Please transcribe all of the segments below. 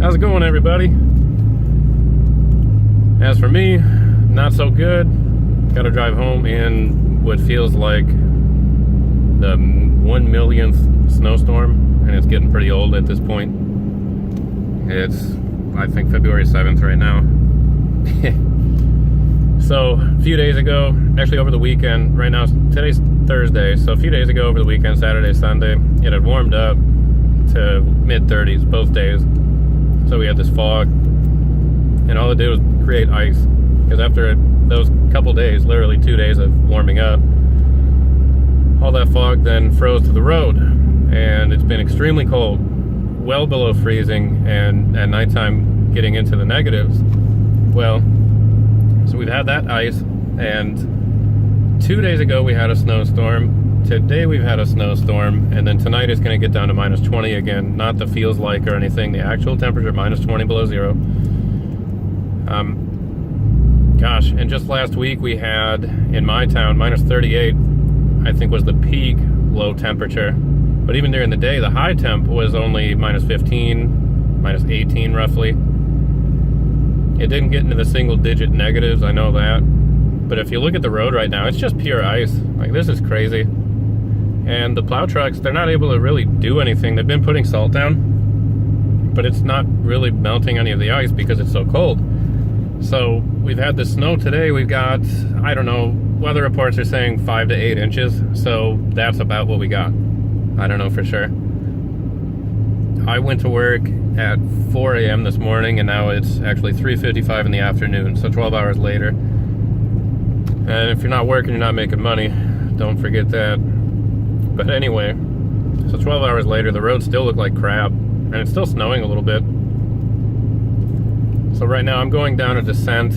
How's it going, everybody? As for me, not so good. Gotta drive home in what feels like the 1 millionth snowstorm, and it's getting pretty old at this point. It's, I think, February 7th right now. So, a few days ago, actually over the weekend, right now, today's Thursday, so a few days ago over the weekend, Saturday, Sunday, it had warmed up to mid-30s both days. So we had this fog, and all it did was create ice, because after those couple days, literally 2 days of warming up, all that fog then froze to the road, and it's been extremely cold, well below freezing, and at nighttime getting into the negatives. Well, so we've had that ice, and 2 days ago we had a snowstorm. Today we've had a snowstorm, and then tonight it's going to get down to minus 20 again. Not the feels like or anything, the actual temperature, minus 20 below zero. Gosh, and just last week we had, in my town, minus 38, I think was the peak low temperature. But even during the day, the high temp was only minus 15, minus 18 roughly. It didn't get into the single digit negatives, I know that. But if you look at the road right now, it's just pure ice. Like, this is crazy. And the plow trucks, they're not able to really do anything. They've been putting salt down, but it's not really melting any of the ice because it's so cold. So we've had the snow today. We've got, I don't know, weather reports are saying 5 to 8 inches. So that's about what we got. I don't know for sure. I went to work at 4 a.m. this morning, and now it's actually 3:55 in the afternoon, so 12 hours later. And if you're not working, you're not making money. Don't forget that. But anyway, so 12 hours later, the roads still look like crap, and it's still snowing a little bit. So right now I'm going down a descent.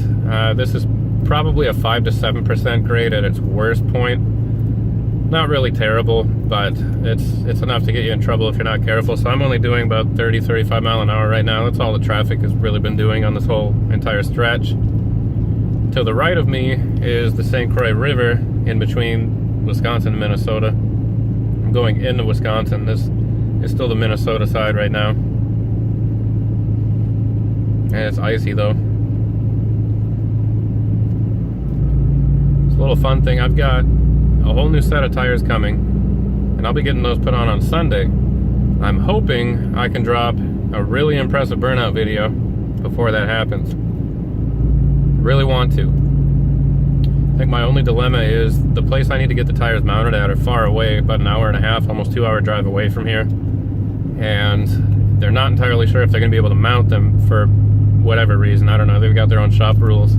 This is probably a 5 to 7% grade at its worst point. Not really terrible, but it's enough to get you in trouble if you're not careful. So I'm only doing about 30, 35 mile an hour right now. That's all the traffic has really been doing on this whole entire stretch. To the right of me is the St. Croix River in between Wisconsin and Minnesota. I'm going into Wisconsin. This is still the Minnesota side right now. And it's icy though. It's a little fun thing. I've got a whole new set of tires coming, and I'll be getting those put on Sunday. I'm hoping I can drop a really impressive burnout video before that happens. Really want to. I think my only dilemma is the place I need to get the tires mounted at are far away, about an hour and a half, almost 2 hour drive away from here. And they're not entirely sure if they're going to be able to mount them for whatever reason. I don't know. They've got their own shop rules.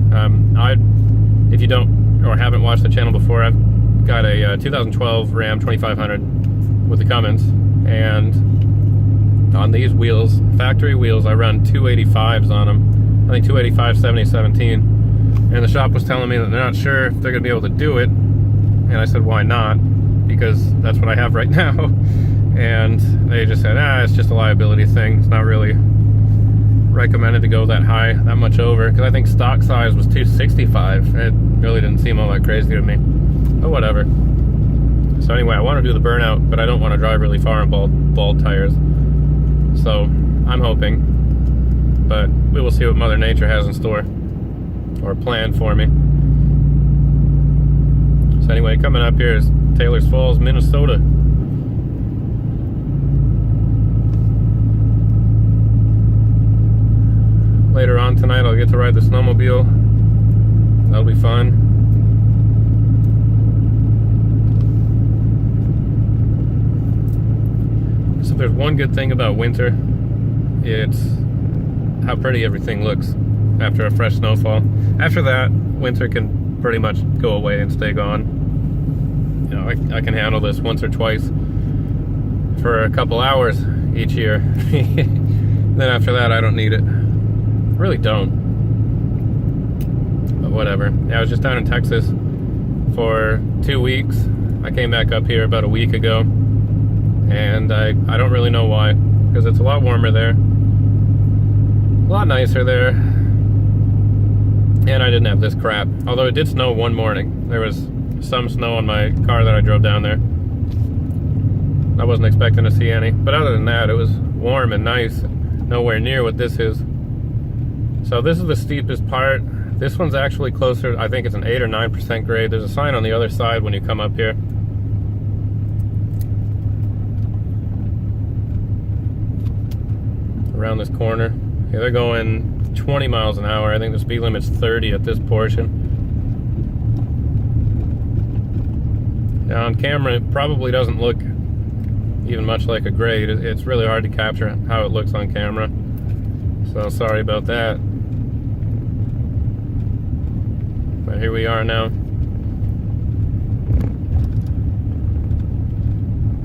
If you don't or haven't watched the channel before, I've got a 2012 Ram 2500 with the Cummins, and on these wheels, factory wheels, I run 285s on them. I think 285 7017, and the shop was telling me that they're not sure if they're gonna be able to do it, and I said, why not? Because that's what I have right now. And they just said, it's just a liability thing. It's not really recommended to go that high, that much over, because I think stock size was 265. It really didn't seem all that crazy to me, but whatever. So anyway, I want to do the burnout, but I don't want to drive really far on bald tires. So I'm hoping, but we will see what Mother Nature has in store or planned for me. So anyway, coming up here is Taylor's Falls, Minnesota. Later on tonight, I'll get to ride the snowmobile. That'll be fun. So if there's one good thing about winter, it's how pretty everything looks after a fresh snowfall. After that, winter can pretty much go away and stay gone. You know, I can handle this once or twice for a couple hours each year. Then after that, I don't need it. I really don't. But whatever. Yeah, I was just down in Texas for 2 weeks. I came back up here about a week ago, and I don't really know why, because it's a lot warmer there, a lot nicer there, and I didn't have this crap. Although it did snow one morning. There was some snow on my car that I drove down there. I wasn't expecting to see any, but other than that, it was warm and nice. nowhere near what this is. So this is the steepest part. This one's actually closer, I think it's an 8 or 9% grade. There's a sign on the other side when you come up here. Around this corner. Yeah, they're going 20 miles an hour. I think the speed limit's 30 at this portion. Now on camera, it probably doesn't look even much like a grade. It's really hard to capture how it looks on camera. So sorry about that. But here we are now.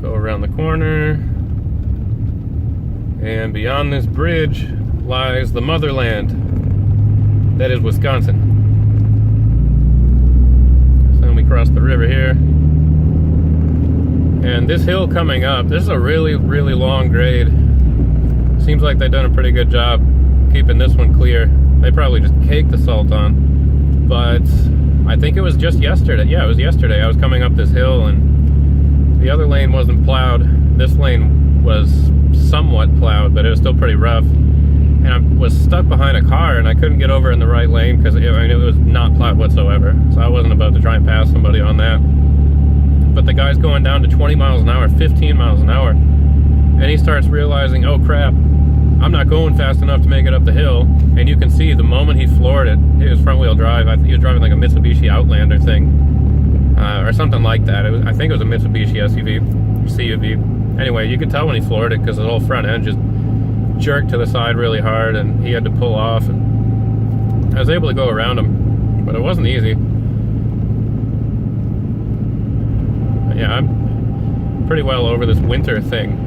Go around the corner. And beyond this bridge lies the motherland. That is Wisconsin. So then we cross the river here. And this hill coming up, this is a really, really long grade. Seems like they've done a pretty good job keeping this one clear. They probably just caked the salt on. But I think it was just yesterday. Yeah, it was yesterday. I was coming up this hill and the other lane wasn't plowed. This lane was somewhat plowed, but it was still pretty rough. And I was stuck behind a car and I couldn't get over in the right lane because it was not plowed whatsoever. So I wasn't about to try and pass somebody on that. But the guy's going down to 20 miles an hour, 15 miles an hour. And he starts realizing, oh crap, I'm not going fast enough to make it up the hill. And you can see the moment he floored it, it was front wheel drive. He was driving like a Mitsubishi Outlander thing, or something like that. I think it was a Mitsubishi SUV, CUV. Anyway, you could tell when he floored it because the whole front end just jerked to the side really hard and he had to pull off. And I was able to go around him, but it wasn't easy. But yeah, I'm pretty well over this winter thing.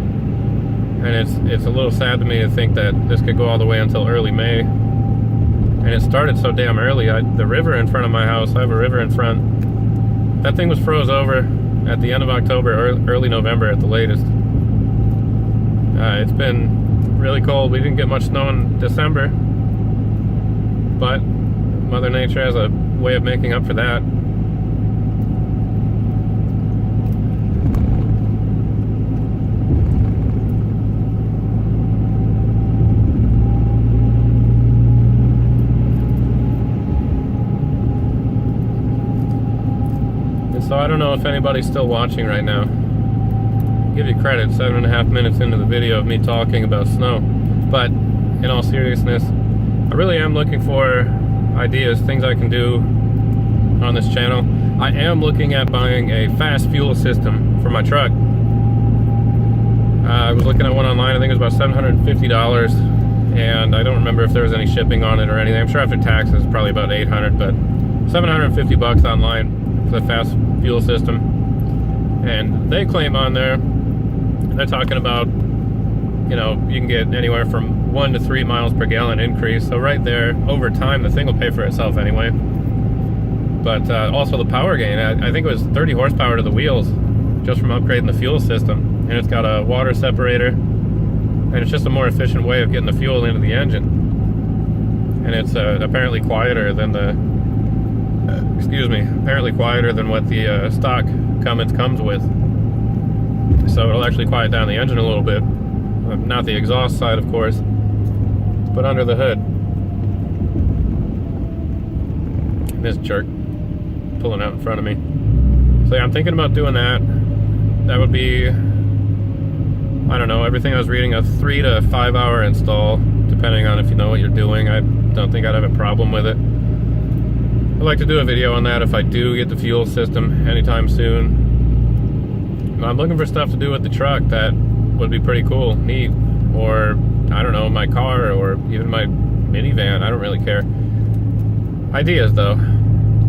And it's a little sad to me to think that this could go all the way until early May. And it started so damn early. The river in front of my house, I have a river in front. That thing was froze over at the end of October, or early November at the latest. It's been really cold. We didn't get much snow in December. But Mother Nature has a way of making up for that. So I don't know if anybody's still watching right now. I'll give you credit, 7.5 minutes into the video of me talking about snow. But in all seriousness, I really am looking for ideas, things I can do on this channel. I am looking at buying a fast fuel system for my truck. I was looking at one online, I think it was about $750, and I don't remember if there was any shipping on it or anything. I'm sure after taxes, probably about $800, but $750 online. The fast fuel system, and they claim on there, they're talking about, you know, you can get anywhere from 1 to 3 miles per gallon increase. So right there, over time, the thing will pay for itself anyway. But also the power gain, I think it was 30 horsepower to the wheels just from upgrading the fuel system. And it's got a water separator, and it's just a more efficient way of getting the fuel into the engine. And it's apparently quieter than the apparently quieter than what the stock Cummins comes with. So it'll actually quiet down the engine a little bit. Not the exhaust side, of course, but under the hood. This jerk pulling out in front of me. So yeah, I'm thinking about doing that. That would be, I don't know, everything I was reading, a 3 to 5 hour install, depending on if you know what you're doing. I don't think I'd have a problem with it. I'd like to do a video on that if I do get the fuel system anytime soon. I'm looking for stuff to do with the truck that would be pretty cool, neat, or I don't know, my car or even my minivan. I don't really care. Ideas though,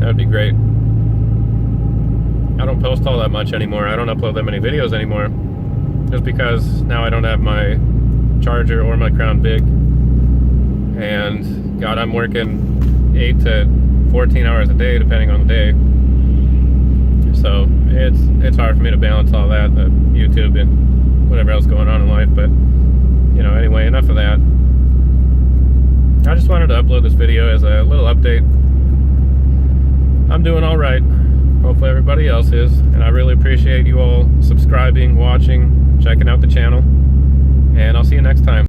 that would be great. I don't post all that much anymore. I don't upload that many videos anymore, just because now I don't have my Charger or my Crown Vic, and God, I'm working 8 to 14 hours a day, depending on the day. So it's hard for me to balance all that, the YouTube and whatever else going on in life. But you know, anyway, enough of that. I just wanted to upload this video as a little update. I'm doing all right. Hopefully everybody else is, and I really appreciate you all subscribing, watching, checking out the channel, and I'll see you next time.